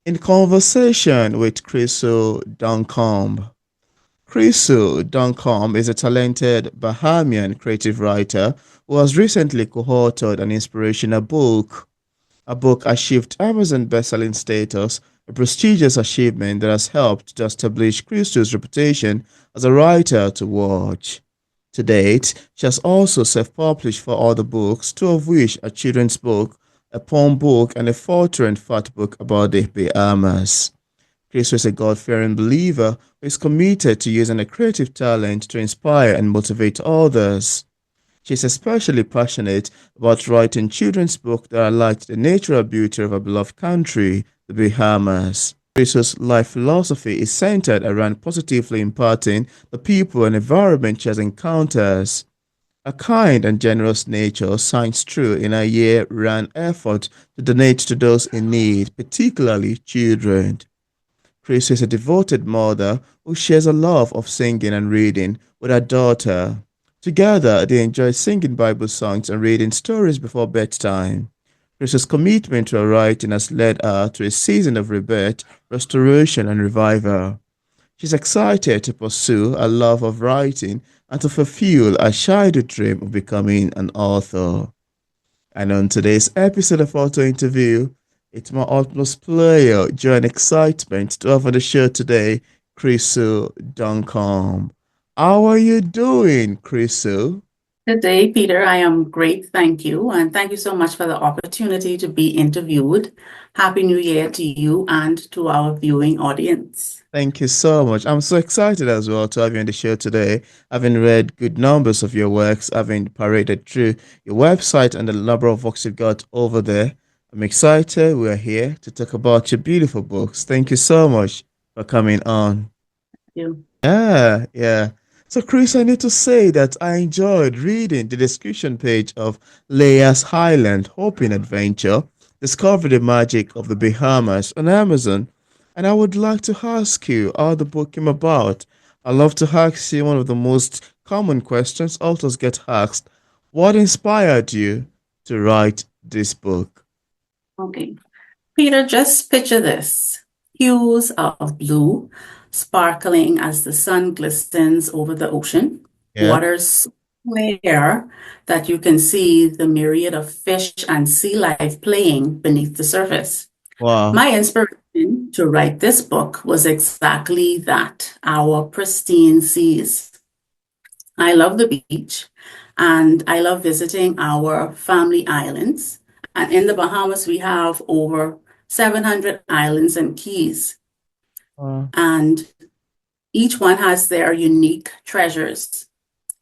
In conversation with Krystle Duncombe. Krystle Duncombe is a talented Bahamian creative writer who has recently co-authored an inspirational book. A book achieved Amazon best-selling status, a prestigious achievement that has helped to establish Krystle's reputation as a writer to watch. To date, she has also self-published four other books, two of which are children's book, a poem book, and a photo and fact book about the Bahamas. Chris is a God-fearing believer who is committed to using a creative talent to inspire and motivate others. She is especially passionate about writing children's books that highlight the natural beauty of her beloved country, the Bahamas. Chris's life philosophy is centered around positively impacting the people and environment she has encounters. A kind and generous nature shines through in her year-round effort to donate to those in need, particularly children. Chris is a devoted mother who shares a love of singing and reading with her daughter. Together, they enjoy singing Bible songs and reading stories before bedtime. Chris's commitment to her writing has led her to a season of rebirth, restoration, and revival. She's excited to pursue a love of writing and to fulfill her childhood dream of becoming an author. And on today's episode of Auto Interview, it's my utmost pleasure, joy, and excitement to have on the show today, Krystle Duncombe. How are you doing, Krystle? Good day, Peter. I am great, thank you. And thank you so much for the opportunity to be interviewed. Happy New Year to you and to our viewing audience. Thank you so much. I'm so excited as well to have you on the show today. Having read good numbers of your works, having paraded through your website and the number of books you've got over there. I'm excited. We're here to talk about your beautiful books. Thank you so much for coming on. You. Yeah. So, Chris, I need to say that I enjoyed reading the description page of Leia's Highland Hoping Adventure, Discover the Magic of the Bahamas on Amazon. And I would like to ask you how the book came about. I love to ask you one of the most common questions authors get asked. What inspired you to write this book? Okay. Peter, just picture this. Hues of blue, sparkling as the sun glistens over the ocean. Yeah. Waters so clear that you can see the myriad of fish and sea life playing beneath the surface. Wow. My inspiration to write this book was exactly that, our pristine seas. I love the beach and I love visiting our family islands. And in the Bahamas, we have over 700 islands and keys, Uh, and each one has their unique treasures.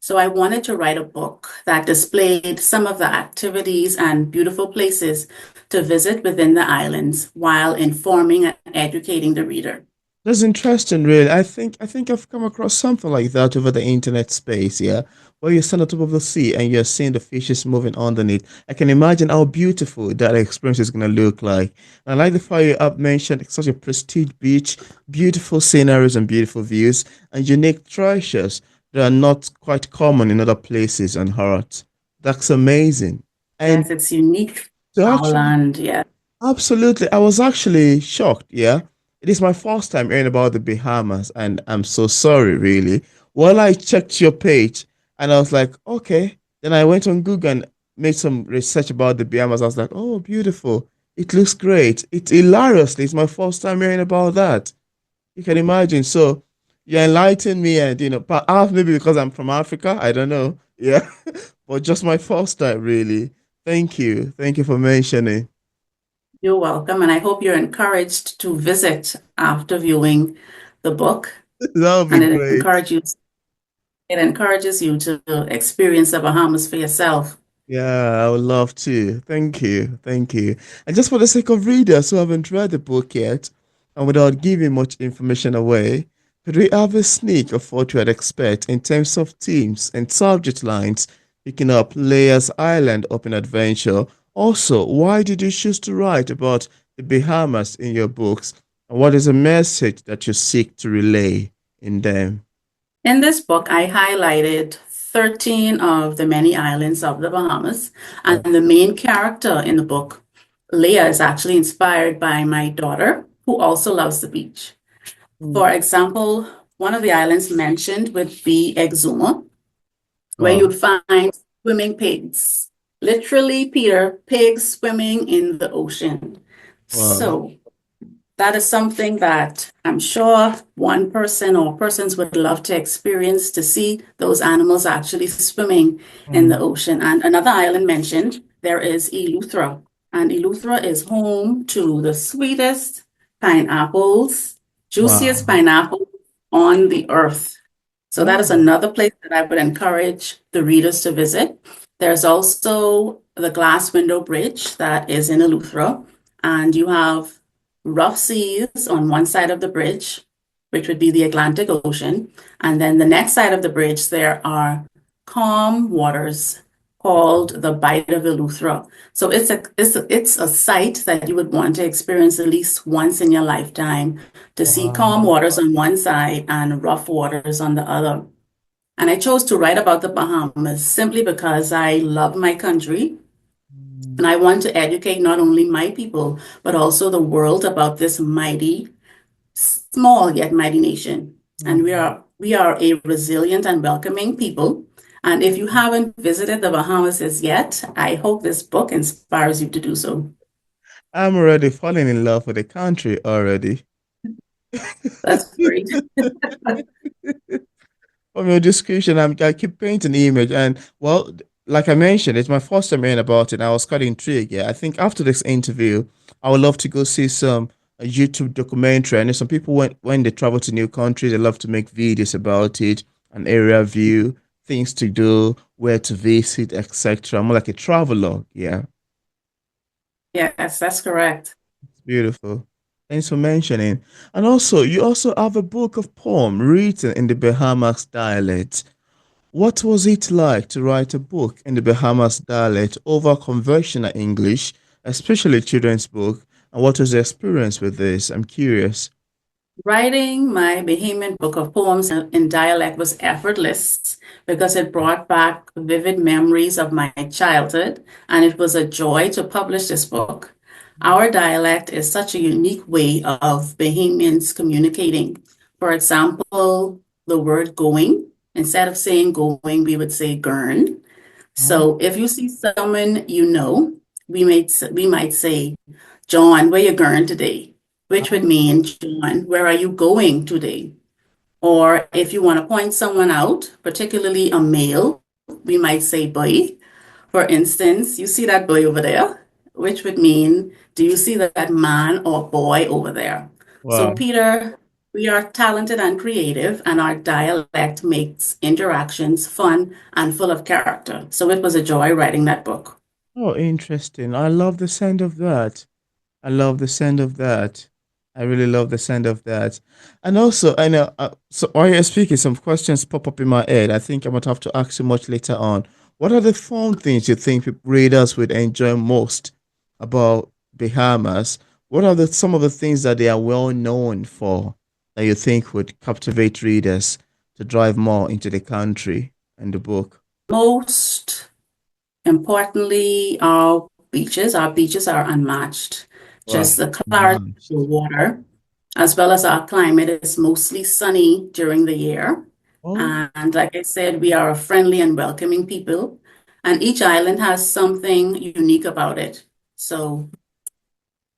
So I wanted to write a book that displayed some of the activities and beautiful places to visit within the islands while informing and educating the reader. That's interesting, really. I think I've come across something like that over the internet space, yeah, where you stand on top of the sea and you're seeing the fishes moving underneath. I can imagine how beautiful that experience is gonna look like. And I like the fact you have mentioned such a prestige beach, beautiful sceneries and beautiful views, and unique treasures that are not quite common in other places on Earth. That's amazing. And Yes, it's unique. to Our actually land, yeah. Absolutely. I was actually shocked. Yeah. It is my first time hearing about the Bahamas, and I'm so sorry, really. Well, I checked your page and I was like, okay. Then I went on Google and made some research about the Bahamas. I was like, oh, beautiful. It looks great. It's hilariously, it's my first time hearing about that. You can imagine. So you enlightened me, and perhaps maybe because I'm from Africa, I don't know. Yeah. But just my first time, really. Thank you. Thank you for mentioning. You're welcome, and I hope you're encouraged to visit after viewing the book, That would be and great. it encourages you to experience the Bahamas for yourself. Yeah, I would love to. Thank you. Thank you. And just for the sake of readers who haven't read the book yet, and without giving much information away, could we have a sneak of what you would expect in terms of themes and subject lines picking up Layers Island Open Adventure? Also, why did you choose to write about the Bahamas in your books? And what is the message that you seek to relay in them? In this book, I highlighted 13 of the many islands of the Bahamas, and Oh, the main character in the book, Leah, is actually inspired by my daughter, who also loves the beach. Mm. For example, one of the islands mentioned would be Exuma, where Wow. you'd find swimming pigs. Literally, Peter, pigs swimming in the ocean. Wow. So that is something that I'm sure one person or persons would love to experience to see those animals actually swimming in the Mm. ocean. And another island mentioned, there is Eleuthera. And Eleuthera is home to the sweetest pineapples, juiciest Wow. pineapple on the earth. So that is Oh. another place that I would encourage the readers to visit. There's also the glass window bridge that is in Eleuthera, and you have rough seas on one side of the bridge, which would be the Atlantic Ocean. And then the next side of the bridge, there are calm waters called the Bight of Eleuthera. So it's a sight that you would want to experience at least once in your lifetime to see calm Wow. waters on one side and rough waters on the other. And I chose to write about the Bahamas simply because I love my country Mm. and I want to educate not only my people, but also the world about this mighty, small yet mighty nation. And we Mm. are we are a resilient and welcoming people. And if you haven't visited the Bahamas as yet, I hope this book inspires you to do so. I'm already falling in love with the country already. That's great. From your description, I keep painting the image, and well, like I mentioned, it's my first time hearing about it. And I was quite intrigued. Yeah, I think after this interview, I would love to go see some YouTube documentary. I know some people when they travel to new countries, they love to make videos about it, an area view, things to do, where to visit, etc. More like a traveler. Yeah, Yes, that's correct. it's beautiful. Thanks for mentioning. And also, you also have a book of poem written in the Bahamas dialect. What was it like to write a book in the Bahamas dialect over conventional English, especially children's book? And what was the experience with this? I'm curious. Writing my Bahamian book of poems in dialect was effortless because it brought back vivid memories of my childhood, and it was a joy to publish this book. Our dialect is such a unique way of Bahamians communicating. For example, the word going, instead of saying going, we would say gurn. Oh, So if you see someone you know, we might say, John, where you going today? Which would oh, mean, John, where are you going today? Or if you want to point someone out, particularly a male, we might say boy. For instance, you see that boy over there, which would mean, do you see that man or boy over there? So, wow. Peter, we are talented and creative, and our dialect makes interactions fun and full of character. So, it was a joy writing that book. Oh, interesting. I love the sound of that. I love the sound of that. I really love the sound of that. And also, I know, so while you're speaking, some questions pop up in my head. I think I might have to ask you much later on. What are the fun things you think readers would enjoy most about Bahamas? What are some of the things that they are well known for that you think would captivate readers to drive more into the country and the book? Most importantly, our beaches are unmatched. Wow. Just the clarity of Nice. the water, as well as our climate is mostly sunny during the year. Oh. And like I said, we are a friendly and welcoming people, and each island has something unique about it. So,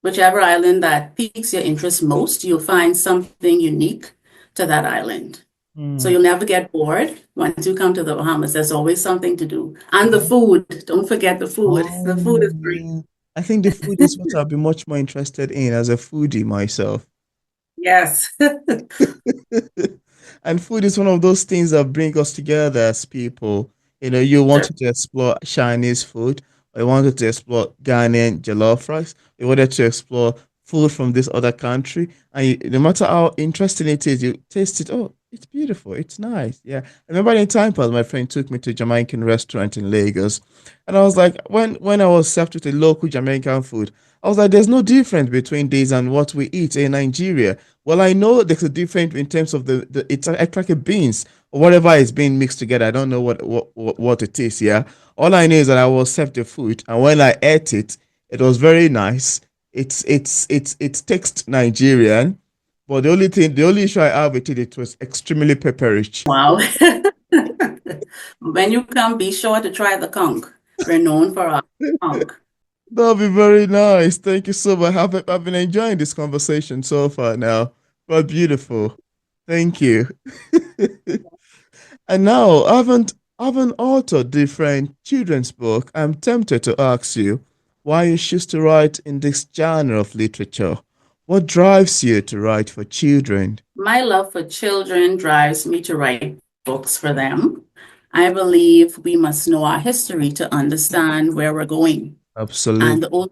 whichever island that piques your interest most, you'll find something unique to that island. So Hmm. you'll never get bored once you come to the Bahamas. There's always something to do. And the food, don't forget the food. The food Oh, is great. yeah. I think the food is what I'll be much more interested in as a foodie myself. Yes. And food is one of those things that bring us together as people. You know, you wanted to explore Chinese food, or you wanted to explore Ghanaian jollof rice, you wanted to explore food from this other country, and no matter how interesting it is, you taste it. Oh, it's beautiful, it's nice. Yeah, I remember in time past, my friend took me to a Jamaican restaurant in Lagos, and I was like, when I was served with a local Jamaican food, I was like, there's no difference between this and what we eat in Nigeria. Well, I know there's a difference in terms of the it's like a beans or whatever is being mixed together. I don't know what it is. Yeah, all I know is that I was served the food, and when I ate it, it was very nice. It's text Nigerian, but the only issue I have with it, it was extremely pepperish. Wow. When you come, be sure to try the conch. We're known for our conch. That'll be very nice. Thank you so much. I've been enjoying this conversation so far now. But beautiful. Thank you. And now, haven't authored different children's book, I'm tempted to ask you why you choose to write in this genre of literature. What drives you to write for children? My love for children drives me to write books for them. I believe we must know our history to understand where we're going. And the Absolutely. old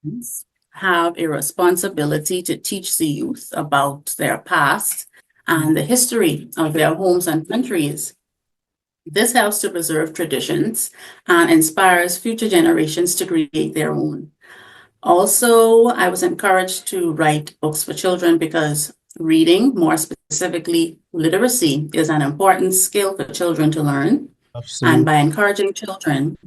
ones have a responsibility to teach the youth about their past and the history of their homes and countries. This helps to preserve traditions and inspires future generations to create their own. Also, I was encouraged to write books for children because reading, more specifically literacy, is an important skill for children to learn. And Absolutely. by encouraging children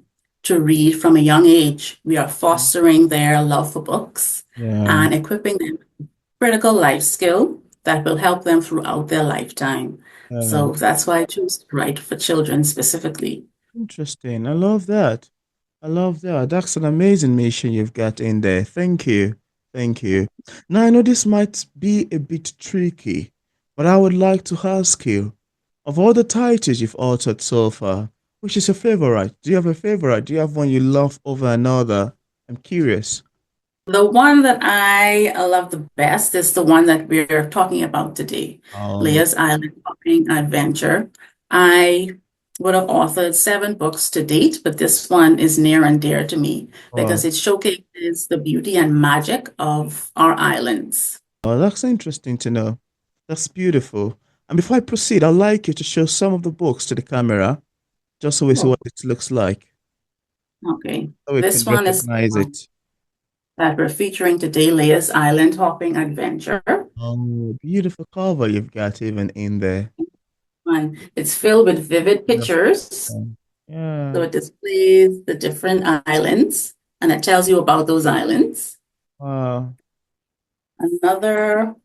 to read from a young age, we are fostering their love for books Yeah. and equipping them with critical life skill that will help them throughout their lifetime. Yeah. So that's why I choose to write for children specifically. Interesting. I love that. I love that. That's an amazing mission you've got in there. Thank you. Thank you. Now, I know this might be a bit tricky, but I would like to ask you, of all the titles you've authored so far, which is your favorite? Do you have a favorite? Do you have one you love over another? I'm curious. The one that I love the best is the one that we're talking about today, Oh, Leah's Island Hopping Adventure. I would have authored 7 books to date, but this one is near and dear to me because wow. it showcases the beauty and magic of our islands. Oh, that's interesting to know. That's beautiful. And before I proceed, I'd like you to show some of the books to the camera, just so we see Oh, what it looks like, okay. so we This can one is recognize it. that we're featuring today, Leah's Island Hopping Adventure. Oh, beautiful cover you've got even in there. And it's filled with vivid pictures. So Yeah. it displays the different islands and it tells you about those islands. Wow. Another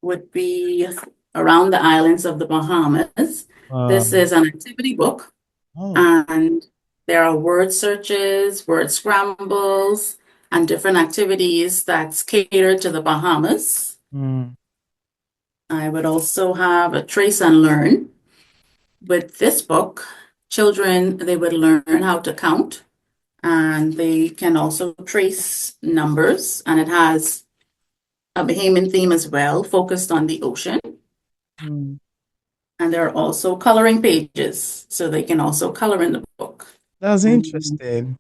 would be around the islands of the Bahamas. This Wow. is an activity book Oh. and there are word searches, word scrambles, and different activities that's catered to the Bahamas. Mm. I would also have a trace and learn. With this book, children, they would learn how to count and they can also trace numbers and it has a Bahamian theme as well, focused on the ocean. Mm. And there are also coloring pages, so they can also color in the book. That's And, interesting.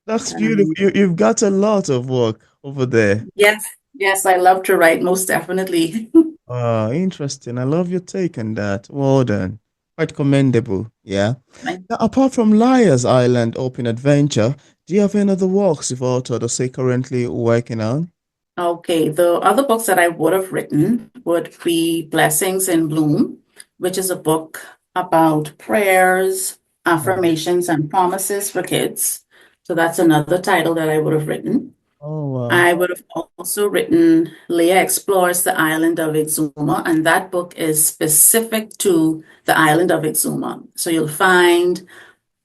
That's beautiful. um, You've got a lot of work over there. yes, yes, I love to write, most definitely. Interesting. I love your take on that. Well done. Quite commendable. Yeah. Now, apart from Liar's Island Open Adventure, do you have any other works you've authored or say currently working on? Okay, the other books that I would have written would be Blessings in Bloom, which is a book about prayers, Oh, affirmations, and promises for kids. So that's another title that I would have written. oh wow. I would have also written Leah Explores the Island of Exuma, and that book is specific to the island of Exuma. So you'll find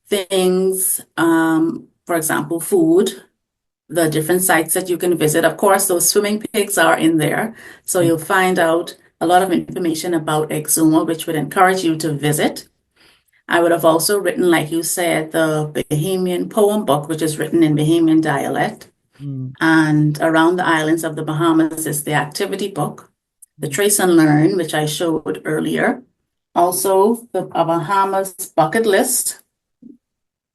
things, for example, food, the different sites that you can visit. Of course, those swimming pigs are in there. So Mm. you'll find out a lot of information about Exuma, which would encourage you to visit. I would have also written, like you said, the Bahamian poem book, which is written in Bahamian dialect. Mm. And around the islands of the Bahamas is the activity book, the Mm. Trace and Learn, which I showed earlier. Also, a Bahamas bucket list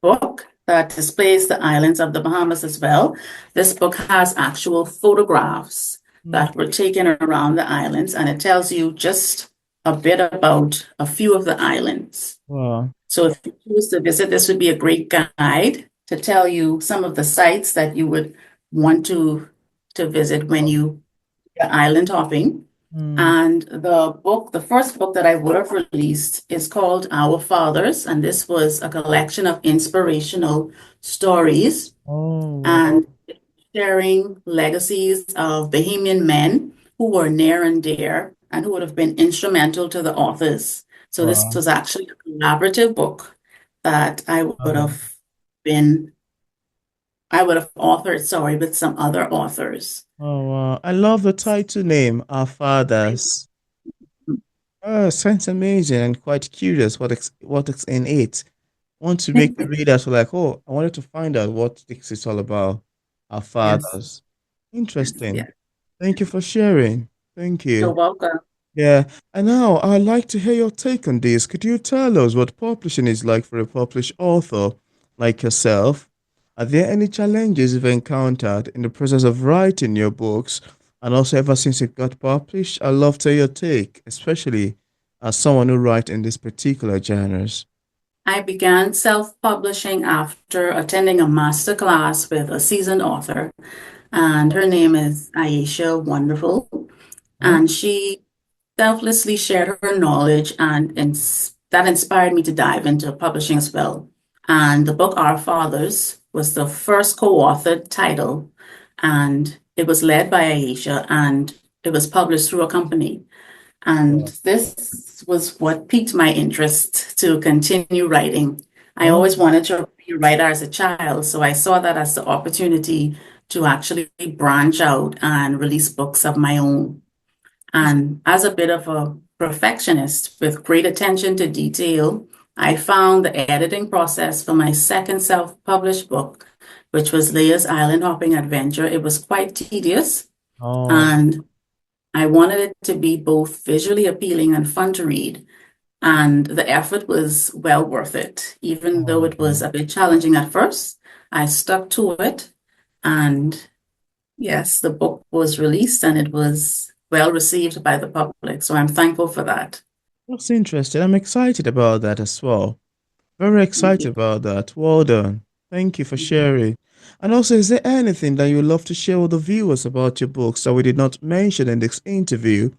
book that displays the islands of the Bahamas as well. This book has actual photographs Mm. that were taken around the islands, and it tells you just a bit about a few of the islands. Wow. So if you choose to visit, this would be a great guide to tell you some of the sites that you would want to visit when you are island hopping. Mm. And the first book that I would have released is called Our Fathers, and this was a collection of inspirational stories. Oh And wow. sharing legacies of Bahamian men who were near and dear and who would have been instrumental to the authors. So this Wow. was actually a collaborative book that Wow. been, I would have authored, sorry, with some other authors. Oh, wow. I love the title name, Our Fathers. Oh, sounds amazing and quite curious what is in it. Want to make the readers feel like, oh, I wanted to find out what this is all about. Our Yes, fathers. Interesting. yes. Thank you for sharing. Thank You're you. welcome. Yeah. And now I'd like to hear your take on this. Could you tell us what publishing is like for a published author like yourself? Are there any challenges you've encountered in the process of writing your books? And also ever since it got published, I'd love to hear your take, especially as someone who writes in this particular genres. I began self-publishing after attending a master class with a seasoned author, and her name is Aisha Wonderful. Huh? And she selflessly shared her knowledge, and that inspired me to dive into publishing as well. And the book Our Fathers was the first co-authored title, and it was led by Aisha, and it was published through a company. And Wow. this was what piqued my interest to continue writing. I Oh, always wanted to be a writer as a child, so I saw that as the opportunity to actually branch out and release books of my own. And as a bit of a perfectionist with great attention to detail, I found the editing process for my second self-published book, which was Leah's Island Hopping Adventure. It was quite tedious, oh, and I wanted it to be both visually appealing and fun to read. And the effort was well worth it. Even though oh, it was wow. a bit challenging at first, I stuck to it. And yes, the book was released and it was well received by the public. So I'm thankful for that. That's interesting. I'm excited about that as well. Very Thank excited you. about that. Well done. Thank you for sharing. And also, is there anything that you'd love to share with the viewers about your books that we did not mention in this interview?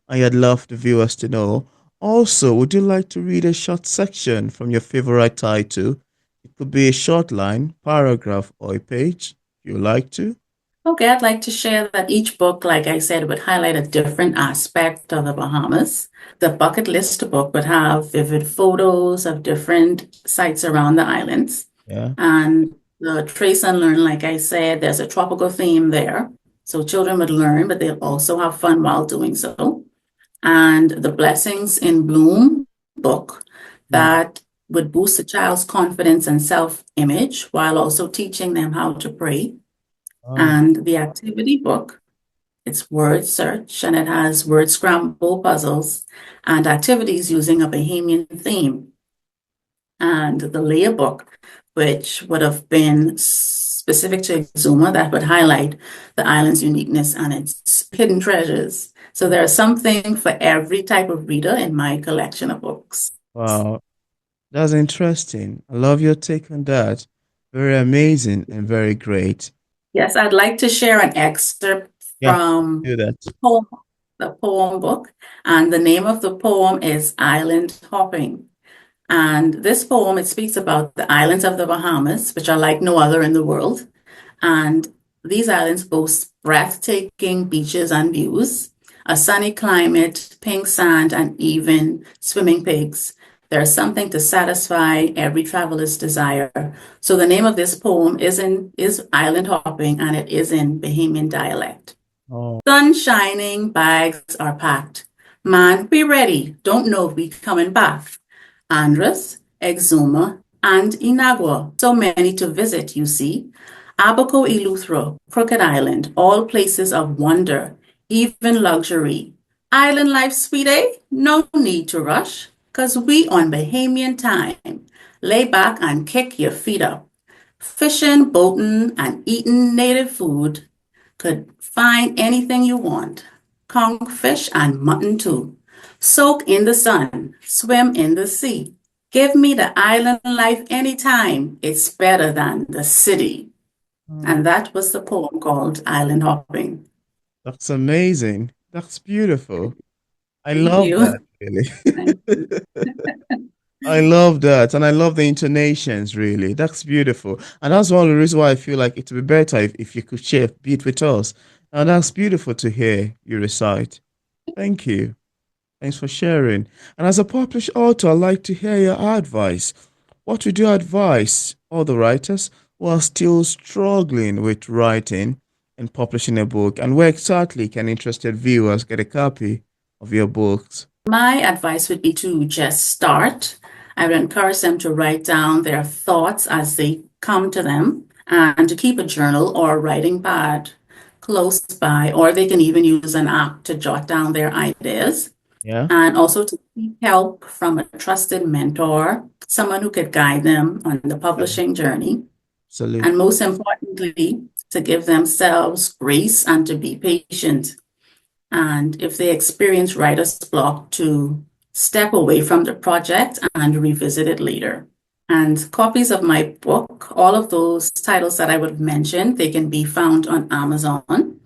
I'd love the viewers to know. Also, would you like to read a short section from your favorite title? It could be a short line, paragraph, or a page, if you like to. Okay, I'd like to share that each book, like I said, would highlight a different aspect of the Bahamas. The bucket list book would have vivid photos of different sites around the islands. Yeah. And the Trace and Learn, like I said, there's a tropical theme there. So children would learn, but they'll also have fun while doing so. And the Blessings in Bloom book Mm. that would boost a child's confidence and self-image while also teaching them how to pray. Oh, And the activity book, it's word search and it has word scramble puzzles and activities using a Bahamian theme. And the layer book, which would have been specific to Exuma, that would highlight the island's uniqueness and its hidden treasures. So there's something for every type of reader in my collection of books. wow. That's interesting. I love your take on that. Very amazing and very great. Yes, I'd like to share an excerpt Yeah, from do that. poem, the poem book, and the name of the poem is Island Hopping. And this poem, it speaks about the islands of the Bahamas, which are like no other in the world. And these islands boast breathtaking beaches and views, a sunny climate, pink sand, and even swimming pigs. There's something to satisfy every traveler's desire. So the name of this poem is Island Hopping, and it is in Bahamian dialect. Oh, Sun shining, bags are packed. Man, be ready. Don't know if we coming back. Andros, Exuma, and Inagua. So many to visit, you see. Abaco Eleuthero, Crooked Island, all places of wonder, even luxury. Island life, sweetie, no need to rush, 'cause we on Bahamian time. Lay back and kick your feet up. Fishing, boating, and eating native food. Could find anything you want. Conch fish and mutton too. Soak in the sun, swim in the sea. Give me the island life anytime. It's better than the city. mm, And that was the poem called Island Hopping. that's amazing. That's beautiful. I Thank love you. that, really. Thank you. I love that. And I love the intonations, really. That's beautiful. And that's one of the reasons why I feel like it would be better if you could share a bit with us. And that's beautiful to hear you recite. Thank you. Thanks for sharing. And as a published author, I'd like to hear your advice. What would you advise other writers who are still struggling with writing and publishing a book? And where exactly can interested viewers get a copy of your books? My advice would be to just start. I would encourage them to write down their thoughts as they come to them and to keep a journal or a writing pad close by, or they can even use an app to jot down their ideas. Yeah, And also to seek help from a trusted mentor, someone who could guide them on the salute. publishing journey. Salute. And most importantly, to give themselves grace and to be patient. And if they experience writer's block, to step away from the project and revisit it later. And copies of my book, all of those titles that I would have mentioned, they can be found on Amazon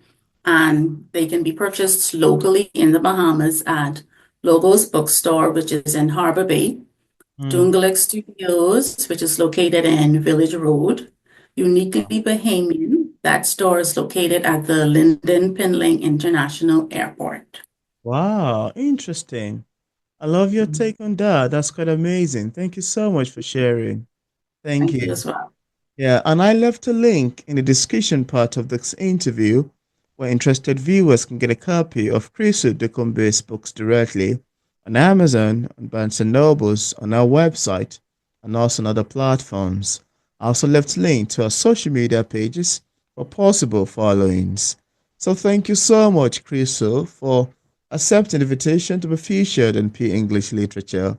and they can be purchased locally in the Bahamas at Logos Bookstore, which is in Harbor Bay, Mm. Duncombe Studios, which is located in Village Road, Uniquely Bahamian. That store is located at the Linden Pinling International Airport. Wow, interesting. I love your take on that. That's quite amazing. Thank you so much for sharing. Thank Thank you you. as well. Yeah, and I left a link in the description part of this interview where interested viewers can get a copy of Krystle Duncombe's books directly on Amazon, on Barnes& and Nobles, on our website, and also on other platforms. I also left link to our social media pages for possible followings. So thank you so much, Krystle, for accepting the invitation to be featured in P English Literature.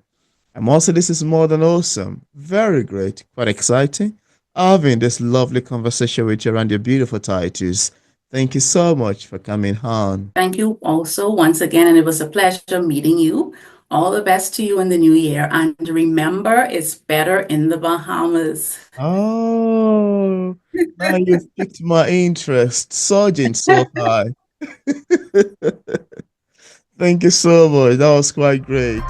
And also, this is more than awesome. Very great, quite exciting. Having this lovely conversation with you around your beautiful titles. Thank you so much for coming on. Thank you also once again, and it was a pleasure meeting you. All the best to you in the new year. And remember, it's better in the Bahamas. Oh, now you've piqued my interest. Surging so high. Thank you so much. That was quite great.